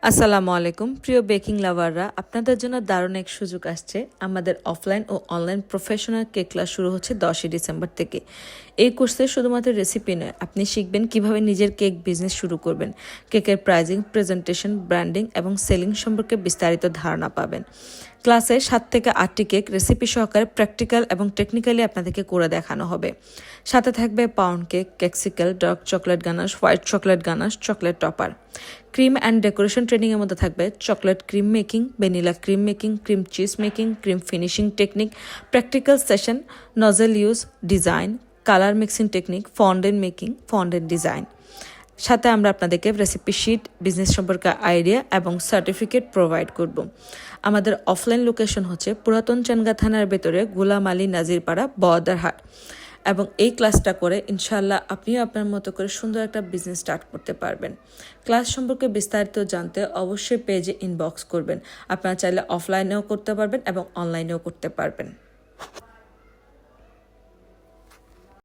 আসসালামু আলাইকুম প্রিয় বেকিং লাভাররা, আপনাদের জন্য দারুণ এক সুযোগ আসছে। আমাদের অফলাইন ও অনলাইন প্রফেশনাল কেক ক্লাস শুরু হচ্ছে 10ই ডিসেম্বর থেকে। এই কোর্সে শুধুমাত্র রেসিপি নয়, আপনি শিখবেন কিভাবে নিজের কেক বিজনেস শুরু করবেন। কেকের প্রাইজিং, প্রেজেন্টেশন, ব্র্যান্ডিং এবং সেলিং সম্পর্কে বিস্তারিত ধারণা পাবেন। ক্লাসে 7 থেকে 8টি কেক রেসিপি সহকারে প্র্যাকটিক্যাল এবং টেকনিক্যালি আপনাদেরকে করে দেখানো হবে। সাথে থাকবে পাউন্ড কেক, কেক্সিক্যাল, dark chocolate ganache, white chocolate ganache, chocolate topper. Cream and decoration ট্রেনিংয়ের মধ্যে থাকবে chocolate cream making, vanilla cream making, cream cheese making, cream finishing technique, practical session, nozzle use, design, colour mixing technique, fondant making, fondant design. সাথে আমরা আপনাদেরকে recipe sheet, business সম্পর্কে idea এবং certificate provide করব। আমাদের অফলাইন লোকেশন হচ্ছে পুরাতন চানগা থানার ভেতরে গোলাম আলী নাজিরপাড়া, বদারহাট। এবং এই ক্লাসটা করে ইনশাআল্লাহ আপনিও আপনার মতো করে সুন্দর একটা বিজনেস স্টার্ট করতে পারবেন। ক্লাস সম্পর্কে বিস্তারিত জানতে অবশ্যই পেজে ইনবক্স করবেন। আপনারা চাইলে অফলাইনেও করতে পারবেন এবং অনলাইনেও করতে পারবেন।